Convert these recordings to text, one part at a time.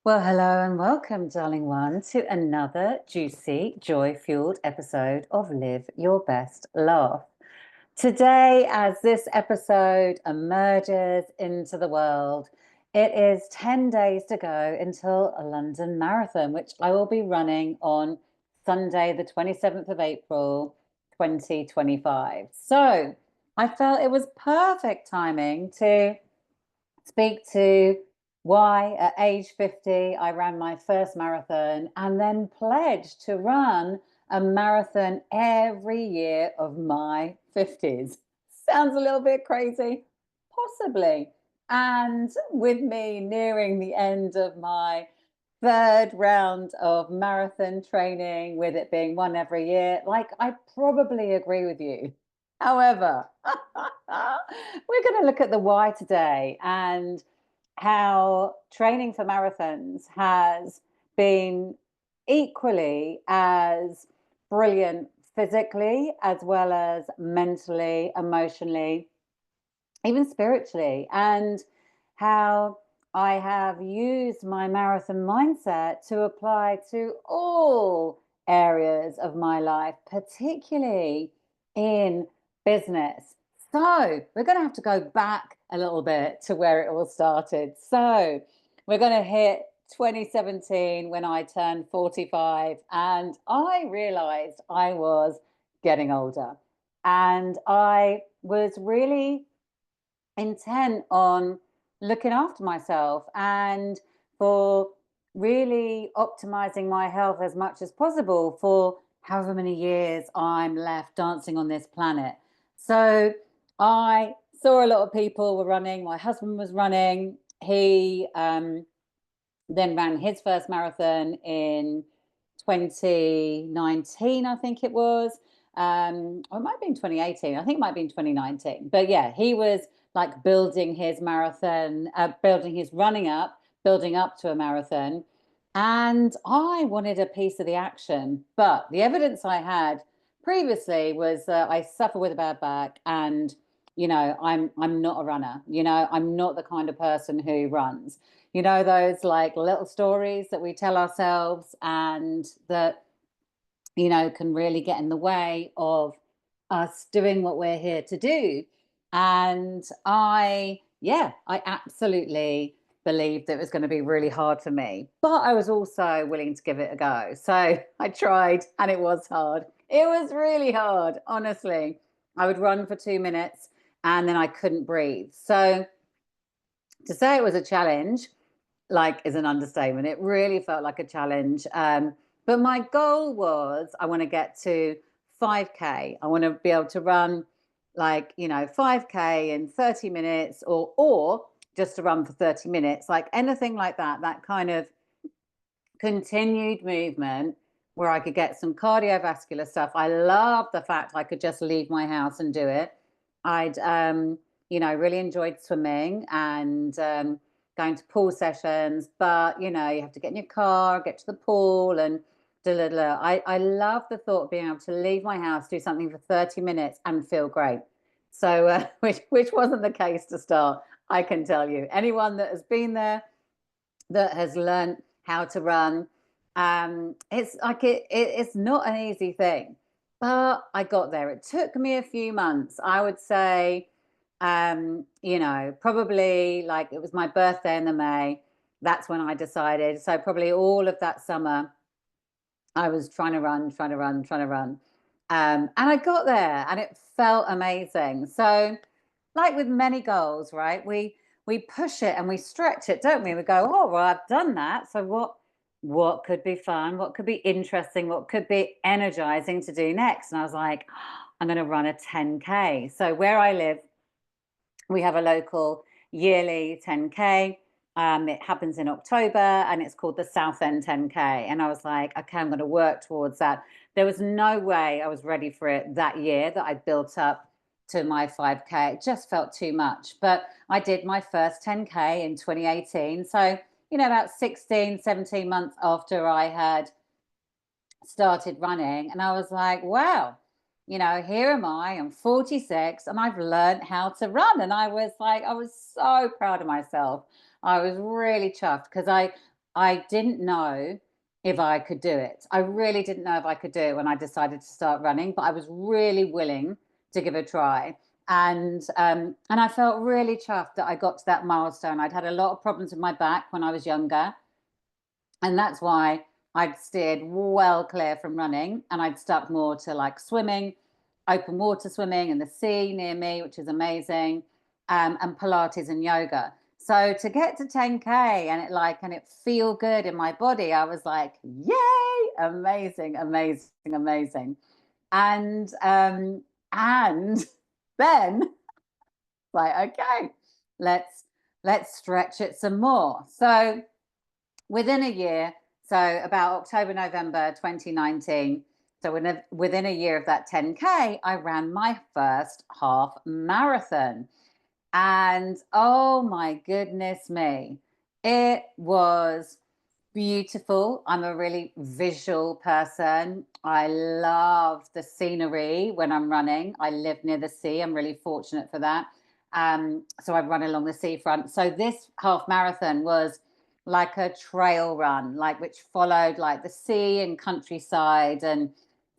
Well, hello and welcome, darling one, to another juicy, joy-fueled episode of Live Your Best Life. Today, as this episode emerges into the world, it is 10 days to go until a London Marathon, which I will be running on Sunday, the 27th of April, 2025. So I felt it was perfect timing to speak to why at age 50 I ran my first marathon and then pledged to run a marathon every year of my 50s. Sounds a little bit crazy, possibly. And with me nearing the end of my third round of marathon training, with it being one every year, like I probably agree with you. However, we're going to look at the why today and how training for marathons has been equally as brilliant physically as well as mentally, emotionally, even spiritually, and how I have used my marathon mindset to apply to all areas of my life, particularly in business. So, we're going to have to go back a little bit to where it all started. So, we're going to hit 2017 when I turned 45, and I realized I was getting older. And I was really intent on looking after myself and for really optimizing my health as much as possible for however many years I'm left dancing on this planet. So I saw a lot of people were running. My husband was running. He then ran his first marathon in 2019, I think it was. Or it might have been 2018. I think it might have been 2019. But yeah, he was like building his marathon, building his running up, building up to a marathon. And I wanted a piece of the action. But the evidence I had previously was that I suffer with a bad back and I'm not a runner. I'm not the kind of person who runs. Those like little stories that we tell ourselves and that can really get in the way of us doing what we're here to do. And I absolutely believed that it was going to be really hard for me, but I was also willing to give it a go. So I tried and it was hard. It was really hard, honestly. I would run for 2 minutes and then I couldn't breathe. So to say it was a challenge, like, is an understatement. It really felt like a challenge. But my goal was I want to get to 5K. I want to be able to run 5K in 30 minutes or just to run for 30 minutes, like anything like that, that kind of continued movement where I could get some cardiovascular stuff. I love the fact I could just leave my house and do it. I'd, really enjoyed swimming and going to pool sessions, but you have to get in your car, get to the pool, and da, da, da. I love the thought of being able to leave my house, do something for 30 minutes, and feel great. So, which wasn't the case to start, I can tell you. Anyone that has been there, that has learned how to run, it's like it's not an easy thing, but I got there. It took me a few months, I would say. Probably like it was my birthday in the May. That's when I decided. So probably all of that summer, I was trying to run, trying to run, trying to run. And I got there and it felt amazing. So, like with many goals, right? We push it and we stretch it, don't we? We go, oh well, I've done that. So what could be fun? What could be interesting? What could be energizing to do next? And I was like, I'm going to run a 10K. So where I live, we have a local yearly 10K. It happens in October and it's called the South End 10K. And I was like, okay, I'm going to work towards that. There was no way I was ready for it that year that I built up to my 5K. It just felt too much. But I did my first 10K in 2018. So, about 16, 17 months after I had started running. And I was like, wow, here am I, I'm 46 and I've learned how to run. And I was so proud of myself. I was really chuffed because I didn't know if I could do it. I really didn't know if I could do it when I decided to start running, but I was really willing to give it a try. And I felt really chuffed that I got to that milestone. I'd had a lot of problems with my back when I was younger, and that's why I'd steered well clear from running, and I'd stuck more to like swimming, open water swimming in the sea near me, which is amazing, and Pilates and yoga. So to get to 10K and it feel good in my body, I was like, yay, amazing, amazing, amazing. And then like, okay, let's let's stretch it some more. So within a year, so about October, November 2019, so within a year of that 10K, I ran my first half marathon. And oh my goodness me, it was beautiful. I'm a really visual person. I love the scenery when I'm running. I live near the sea. I'm really fortunate for that. So I've run along the seafront. So this half marathon was like a trail run, like which followed like the sea and countryside. And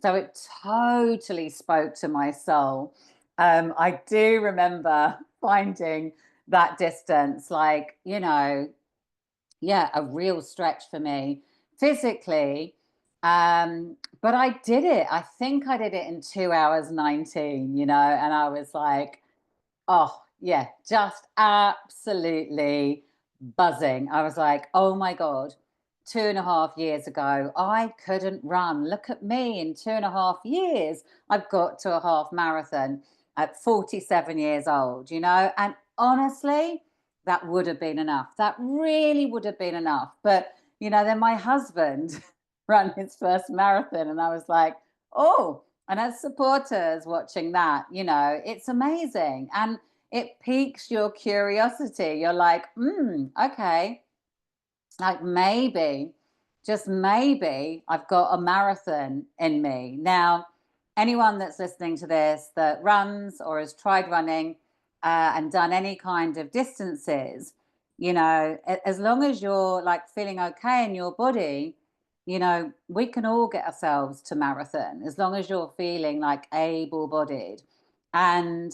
so it totally spoke to my soul. I do remember finding that distance, like, yeah, a real stretch for me physically. But I did it. I think I did it in 2 hours 19, and I was like, oh, yeah, just absolutely buzzing. I was like, oh my God, 2.5 years ago, I couldn't run. Look at me in 2.5 years. I've got to a half marathon at 47 years old, and honestly, that would have been enough. That really would have been enough. But, then my husband ran his first marathon, and I was like, oh, and as supporters watching that, it's amazing. And it piques your curiosity. You're like, okay, like maybe, just maybe, I've got a marathon in me. Now, anyone that's listening to this that runs or has tried running and done any kind of distances, as long as you're like feeling okay in your body, we can all get ourselves to marathon as long as you're feeling like able-bodied. And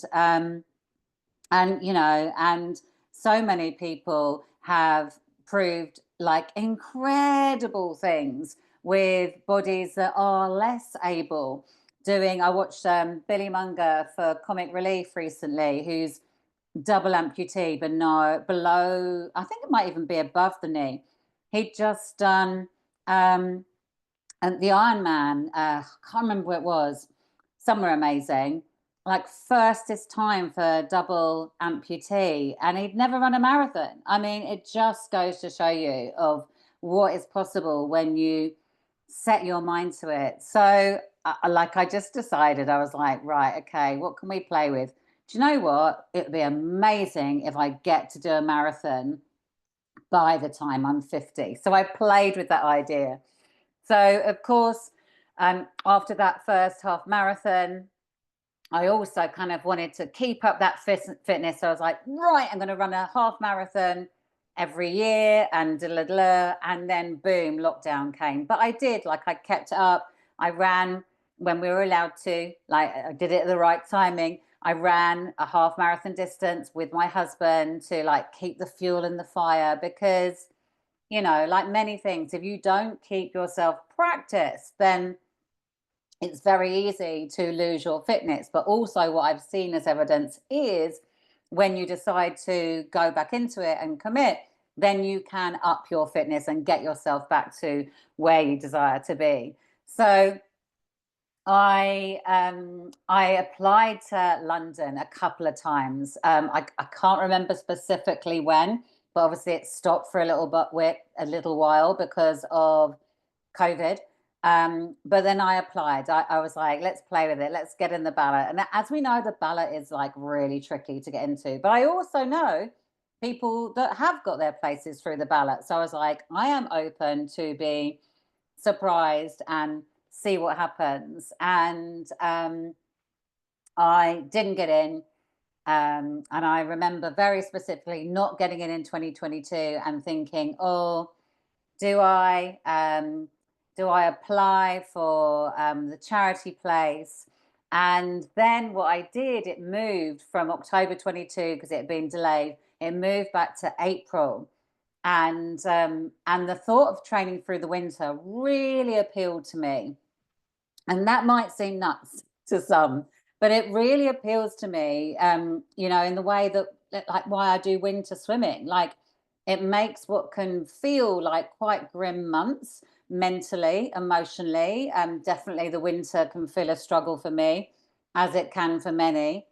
so many people have proved like incredible things with bodies that are less able doing. I watched Billy Munger for Comic Relief recently, who's double amputee, but no, below, I think it might even be above the knee. He'd just done and the Iron Man, I can't remember what it was, somewhere amazing, like fastest time for double amputee, and he'd never run a marathon. I mean, it just goes to show you of what is possible when you set your mind to it. So, like, I just decided, I was like, right, okay, what can we play with? Do you know what? It would be amazing if I get to do a marathon by the time I'm 50. So I played with that idea. So, of course, after that first half marathon, I also kind of wanted to keep up that fitness. So I was like, right, I'm going to run a half marathon every year and and then boom, lockdown came. But I did, like, I kept it up. I ran when we were allowed to, like, I did it at the right timing. I ran a half marathon distance with my husband to like keep the fuel in the fire because like many things, if you don't keep yourself practiced, then it's very easy to lose your fitness. But also, what I've seen as evidence is when you decide to go back into it and commit, then you can up your fitness and get yourself back to where you desire to be. So I applied to London a couple of times. I can't remember specifically when, but obviously it stopped for a little while because of COVID. But then I applied. I was like, let's play with it. Let's get in the ballot. And as we know, the ballot is like really tricky to get into. But I also know people that have got their places through the ballot. So I was like, I am open to be surprised and see what happens. And I didn't get in. And I remember very specifically not getting in 2022 and thinking, oh, do I apply for the charity place? And then what I did, it moved from October 22 because it had been delayed. It moved back to April, and the thought of training through the winter really appealed to me. And that might seem nuts to some, but it really appeals to me, in the way that, like, why I do winter swimming. Like, it makes what can feel like quite grim months mentally, emotionally. Definitely the winter can feel a struggle for me, as it can for many.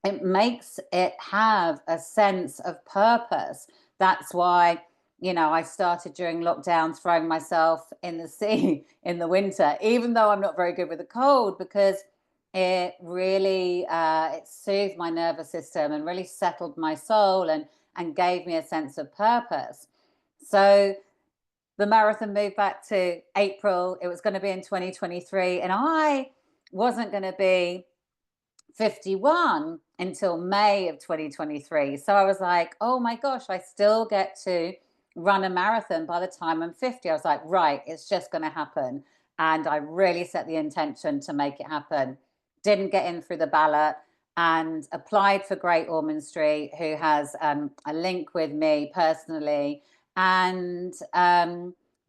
It makes it have a sense of purpose. That's why, I started during lockdown throwing myself in the sea in the winter, even though I'm not very good with the cold, because it really it soothed my nervous system and really settled my soul, and gave me a sense of purpose. So the marathon moved back to April. It was going to be in 2023, and I wasn't going to be 51 until May of 2023. So I was like, oh my gosh, I still get to run a marathon by the time I'm 50. I was like, right, it's just going to happen. And I really set the intention to make it happen. Didn't get in through the ballot, and applied for Great Ormond Street, who has a link with me personally. And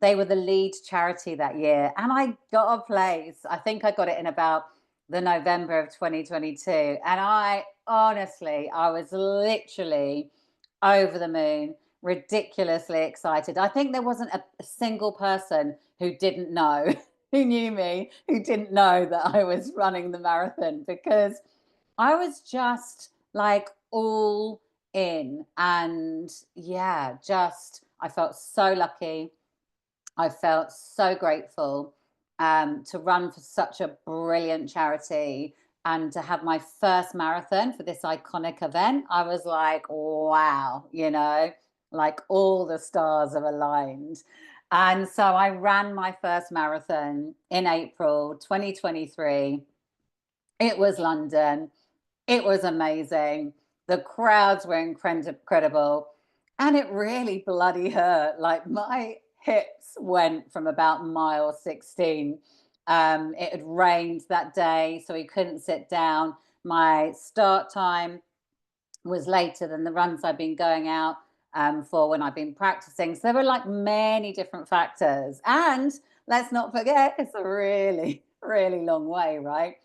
they were the lead charity that year. And I got a place. I think I got it in about the November of 2022. And I was literally over the moon, ridiculously excited. I think there wasn't a single person who didn't know, who knew me, who didn't know that I was running the marathon, because I was just like all in. And yeah, I felt so lucky. I felt so grateful to run for such a brilliant charity and to have my first marathon for this iconic event. I was like, wow, like all the stars have aligned. And so I ran my first marathon in April 2023. It was London. It was amazing. The crowds were incredible. And it really bloody hurt. Like, my hips went from about mile 16. It had rained that day, so we couldn't sit down. My start time was later than the runs I've been going out for when I've been practicing. So there were like many different factors. And let's not forget, it's a really, really long way, right?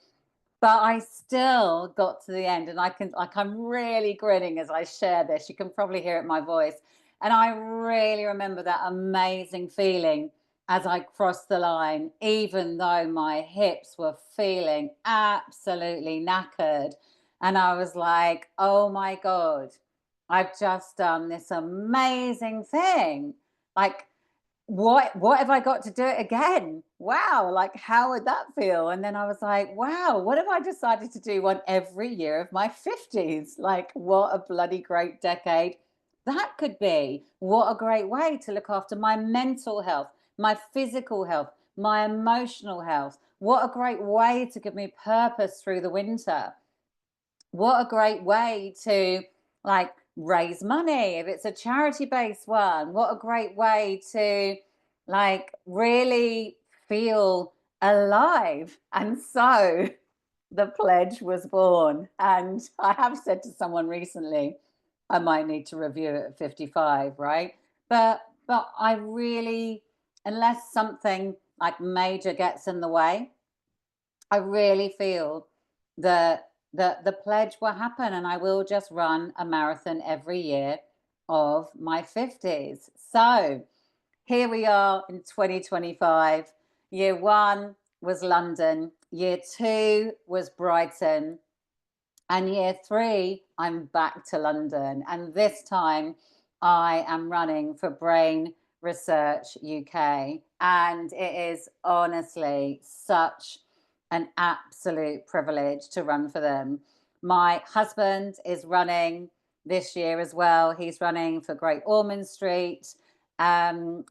But I still got to the end, and I'm really grinning as I share this. You can probably hear it in my voice. And I really remember that amazing feeling as I crossed the line, even though my hips were feeling absolutely knackered. And I was like, oh my God, I've just done this amazing thing. Like, what have I got to do it again? Wow, like, how would that feel? And then I was like, wow, what if I decided to do one every year of my 50s? Like, what a bloody great decade that could be. What a great way to look after my mental health, my physical health, my emotional health. What a great way to give me purpose through the winter. What a great way to, like, raise money if it's a charity based one. What a great way to, like, really feel alive. And so the pledge was born. And I have said to someone recently, I might need to review it at 55, right? But I really, unless something like major gets in the way, I really feel that the pledge will happen, and I will just run a marathon every year of my 50s. So here we are in 2025. Year one was London, year two was Brighton, and year three, I'm back to London. And this time I am running for Brain Research UK. And it is honestly such an absolute privilege to run for them. My husband is running this year as well. He's running for Great Ormond Street. And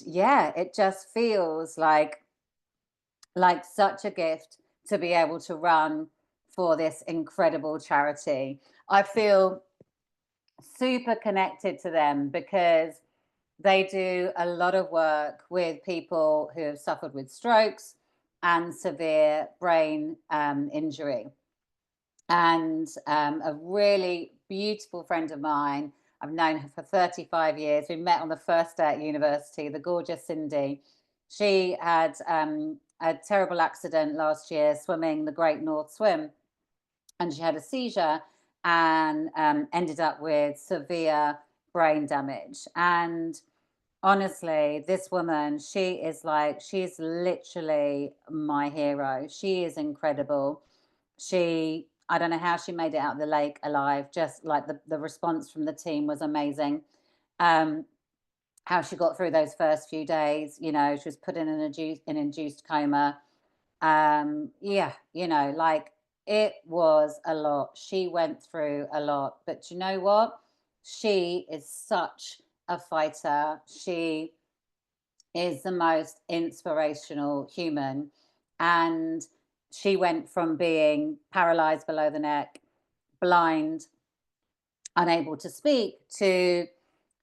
yeah, it just feels like such a gift to be able to run for this incredible charity. I feel super connected to them because they do a lot of work with people who have suffered with strokes and severe brain injury. And a really beautiful friend of mine, I've known her for 35 years. We met on the first day at university, the gorgeous Cindy. She had a terrible accident last year swimming the Great North Swim, and she had a seizure and ended up with severe brain damage. And honestly, this woman, she's literally my hero. She is incredible. I don't know how she made it out of the lake alive. Just like the response from the team was amazing. Um, how she got through those first few days, she was put in an induced coma. Yeah, like it was a lot. She went through a lot, but you know what? She is such a fighter. She is the most inspirational human. And she went from being paralyzed below the neck, blind, unable to speak, to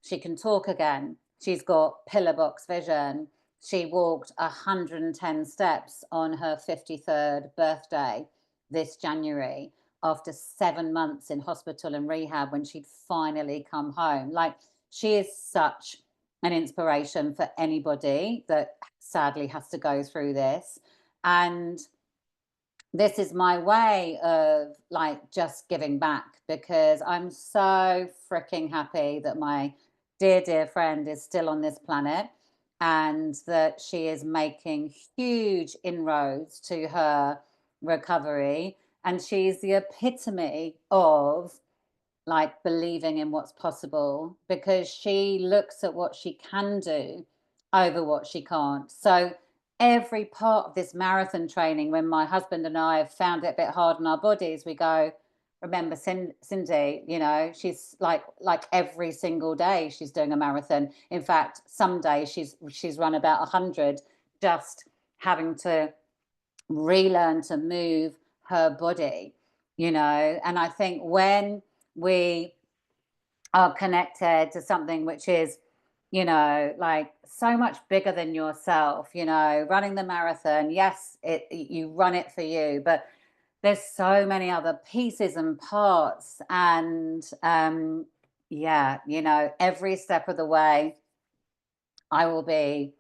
she can talk again. She's got pillar box vision. She walked 110 steps on her 53rd birthday this January after 7 months in hospital and rehab when she'd finally come home. Like, she is such an inspiration for anybody that sadly has to go through this. And this is my way of like just giving back, because I'm so freaking happy that my dear, dear friend is still on this planet and that she is making huge inroads to her recovery. And she's the epitome of like believing in what's possible, because she looks at what she can do over what she can't. So every part of this marathon training, when my husband and I have found it a bit hard on our bodies, we go, remember Cindy, she's like every single day she's doing a marathon. In fact, some days she's run about 100, just having to relearn to move her body, and I think when we are connected to something which is, like so much bigger than yourself, running the marathon, yes, you run it for you, but there's so many other pieces and parts. And yeah, every step of the way I will be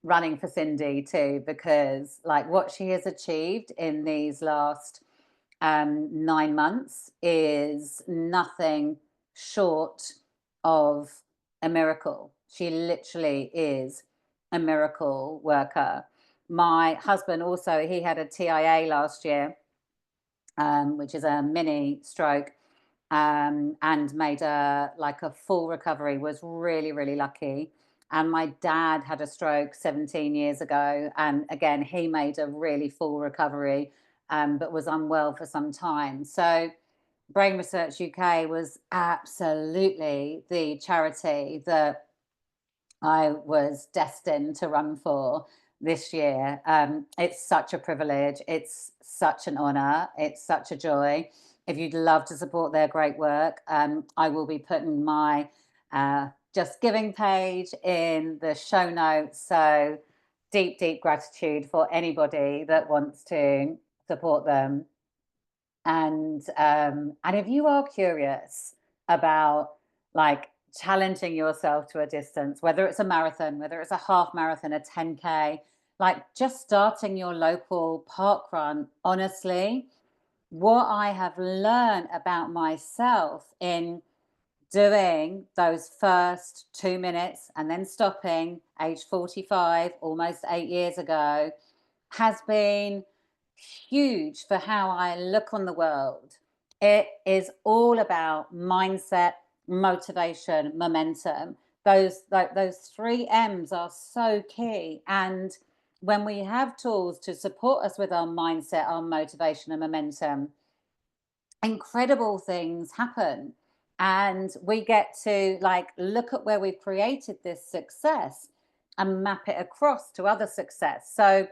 running for Cindy too, because like what she has achieved in these last 9 months is nothing short of a miracle. She literally is a miracle worker. My husband also, he had a TIA last year, which is a mini stroke, and made a full recovery, was really, really lucky. And my dad had a stroke 17 years ago. And again, he made a really full recovery, but was unwell for some time. So Brain Research UK was absolutely the charity that I was destined to run for this year. It's such a privilege. It's such an honor. It's such a joy. If you'd love to support their great work, I will be putting my Just Giving page in the show notes. So deep, deep gratitude for anybody that wants to support them. And if you are curious about like challenging yourself to a distance, whether it's a marathon, whether it's a half marathon, a 10K, like just starting your local park run, honestly, what I have learned about myself in doing those first 2 minutes and then stopping, age 45, almost 8 years ago, has been huge for how I look on the world. It is all about mindset, motivation, momentum. Those three M's are so key. And when we have tools to support us with our mindset, our motivation, and momentum, incredible things happen. And we get to like look at where we've created this success and map it across to other success. So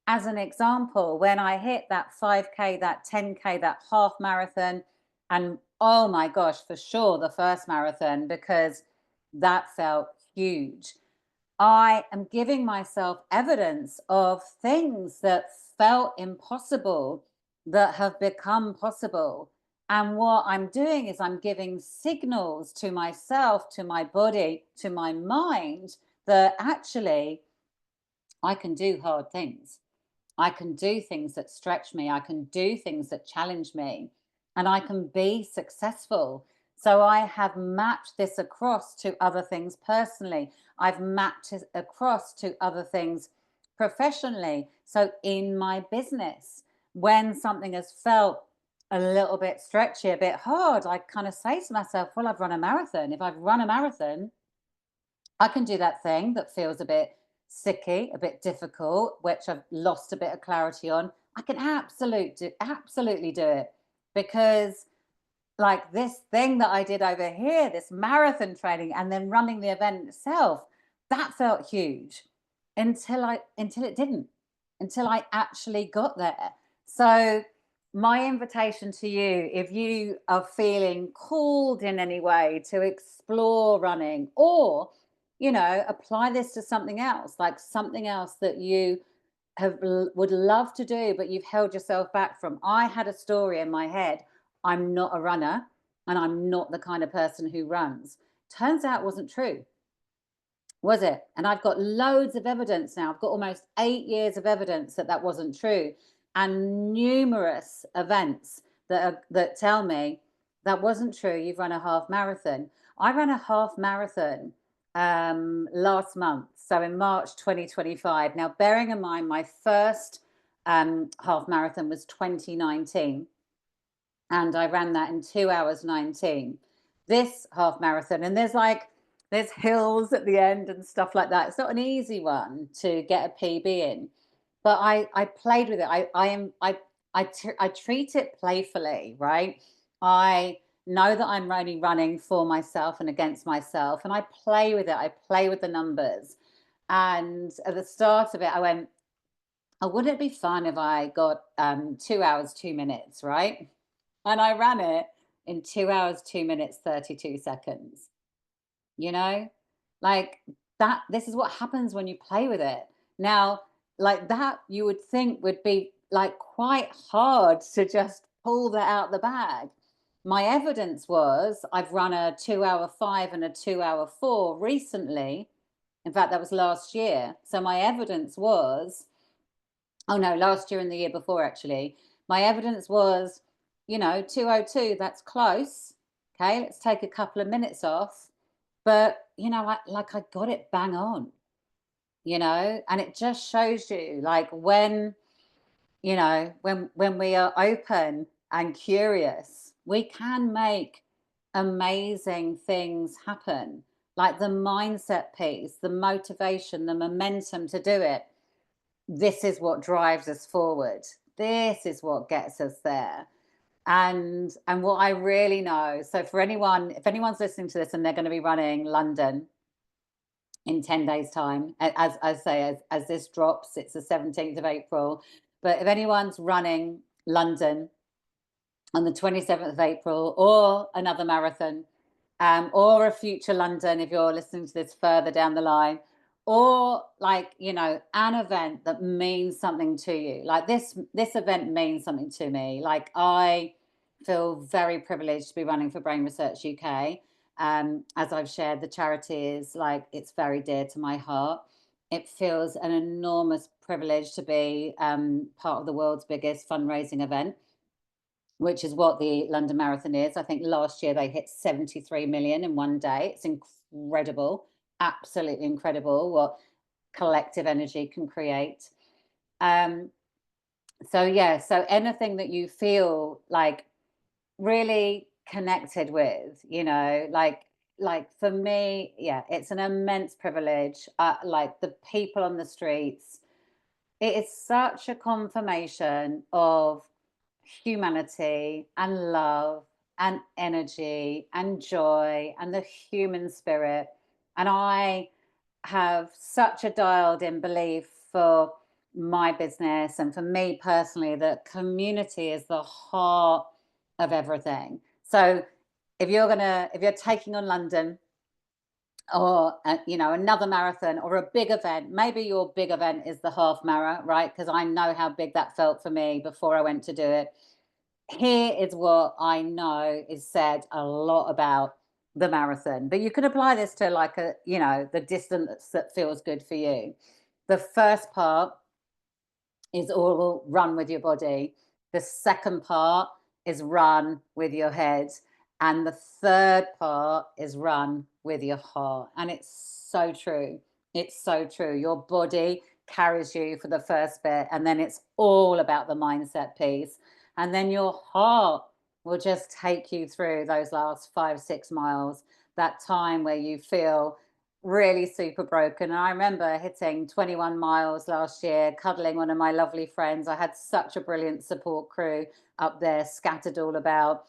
as an example, when I hit that 5K, that 10K, that half marathon, and oh my gosh, for sure, the first marathon, because that felt huge. I am giving myself evidence of things that felt impossible that have become possible. And what I'm doing is I'm giving signals to myself, to my body, to my mind that actually I can do hard things. I can do things that stretch me. I can do things that challenge me, and I can be successful. So I have mapped this across to other things personally. I've mapped it across to other things professionally. So in my business, when something has felt a little bit stretchy, a bit hard, I kind of say to myself, well, I've run a marathon. If I've run a marathon, I can do that thing that feels a bit sicky, a bit difficult, which I've lost a bit of clarity on. I can absolutely do it, because like this thing that I did over here, this marathon training and then running the event itself, that felt huge until it didn't, until I actually got there. So my invitation to you, if you are feeling called in any way to explore running, or apply this to something else, like something else that you would love to do, but you've held yourself back from. I had a story in my head. I'm not a runner and I'm not the kind of person who runs. Turns out it wasn't true, was it? And I've got loads of evidence now. I've got almost 8 years of evidence that that wasn't true, and numerous events that tell me that wasn't true. You've run a half marathon. I ran a half marathon last month, so in March 2025. Now, bearing in mind, my first half marathon was 2019, and I ran that in 2 hours 19. This half marathon, and there's hills at the end and stuff like that. It's not an easy one to get a PB in, but I played with it. I treat it playfully, right? I know that I'm only running for myself and against myself, and I play with it. I play with the numbers. And at the start of it, I went, oh, wouldn't it be fun if I got 2 hours 2 minutes, right? And I ran it in 2 hours 2 minutes 32 seconds. You know, like that. This is what happens when you play with it. Now, like that, you would think would be like quite hard to just pull that out the bag. My evidence was I've run a 2 hour 5 and a 2 hour 4 recently. In fact, that was last year. So my evidence was, oh no, last year and the year before, actually. My evidence was, 202, that's close. Okay, let's take a couple of minutes off. But, I got it bang on, and it just shows you, like, when we are open and curious, we can make amazing things happen. Like the mindset piece, the motivation, the momentum to do it. This is what drives us forward. This is what gets us there. And what I really know, so for anyone, if anyone's listening to this and they're going to be running London in 10 days time, as I say, as this drops, it's the 17th of April. But if anyone's running London on the 27th of April, or another marathon, or a future London, if you're listening to this further down the line, or like, an event that means something to you. Like this event means something to me. Like I feel very privileged to be running for Brain Research UK. As I've shared, the charity is like, it's very dear to my heart. It feels an enormous privilege to be part of the world's biggest fundraising event, which is what the London Marathon is. I think last year they hit 73 million in one day. It's incredible, absolutely incredible what collective energy can create. Um, so yeah, so anything that you feel like really connected with, like for me, yeah, it's an immense privilege. Like the people on the streets, it is such a confirmation of humanity and love and energy and joy and the human spirit. And I have such a dialed in belief for my business and for me personally that community is the heart of everything. So if you're taking on London, or another marathon or a big event. Maybe your big event is the half marathon, right? Because I know how big that felt for me before I went to do it. Here is what I know is said a lot about the marathon, but you can apply this to like the distance that feels good for you. The first part is all run with your body. The second part is run with your head. And the third part is run with your heart. And it's so true. It's so true. Your body carries you for the first bit, and then it's all about the mindset piece. And then your heart will just take you through those last 5, 6 miles, that time where you feel really super broken. And I remember hitting 21 miles last year, cuddling one of my lovely friends. I had such a brilliant support crew up there, scattered all about.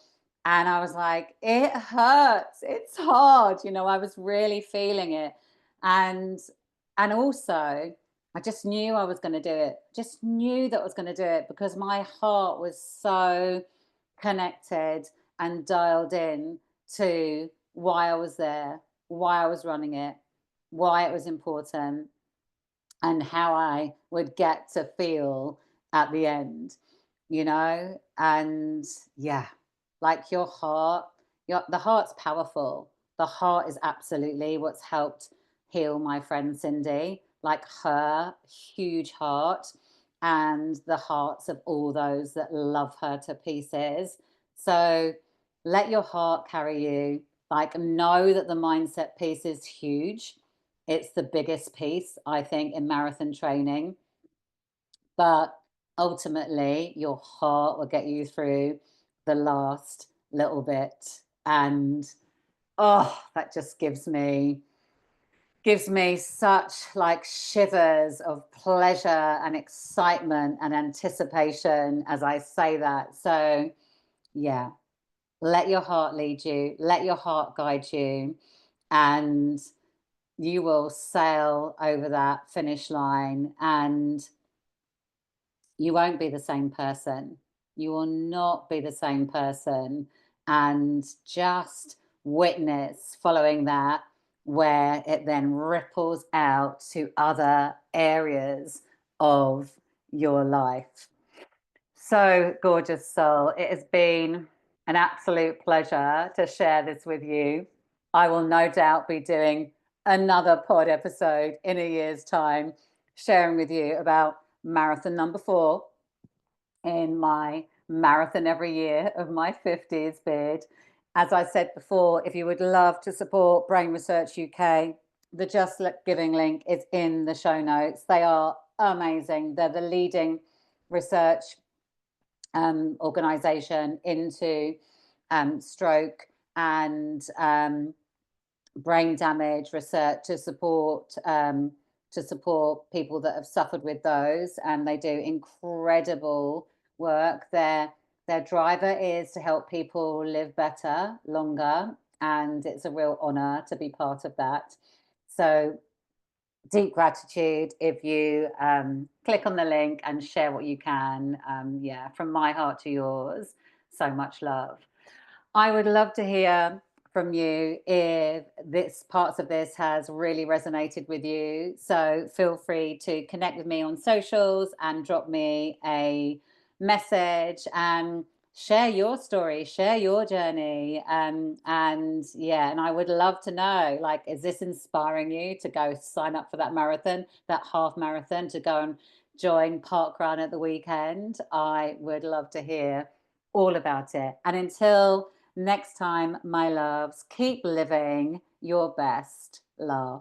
And I was like, it hurts. It's hard. I was really feeling it. And and also I just knew I was going to do it. Just knew that I was going to do it because my heart was so connected and dialed in to why I was there, why I was running it, why it was important, and how I would get to feel at the end, And yeah, like your heart, the heart's powerful. The heart is absolutely what's helped heal my friend Cindy, like her huge heart and the hearts of all those that love her to pieces. So let your heart carry you. Like, know that the mindset piece is huge. It's the biggest piece, I think, in marathon training. But ultimately, your heart will get you through the last little bit. And that just gives me such like shivers of pleasure and excitement and anticipation as I say that. So yeah, let your heart lead you, let your heart guide you, and you will sail over that finish line, and you won't be the same person. You will not be the same person. And just witness following that, where it then ripples out to other areas of your life. So gorgeous, soul. It has been an absolute pleasure to share this with you. I will no doubt be doing another pod episode in a year's time, sharing with you about marathon number 4 in my marathon every year of my 50s bid. As I said before, if you would love to support Brain Research UK, the Just Giving link is in the show notes. They are amazing. They're the leading research organisation into stroke and brain damage research to support people that have suffered with those, and they do incredible work. Their driver is to help people live better, longer, and it's a real honor to be part of that. So deep gratitude if you click on the link and share what you can. Yeah, from my heart to yours, so much love. I would love to hear from you if this parts of this has really resonated with you. So feel free to connect with me on socials and drop me a message and share your story, share your journey. And yeah, and I would love to know, like, is this inspiring you to go sign up for that marathon, that half marathon, to go and join Parkrun at the weekend? I would love to hear all about it. And until next time, my loves, keep living your best life.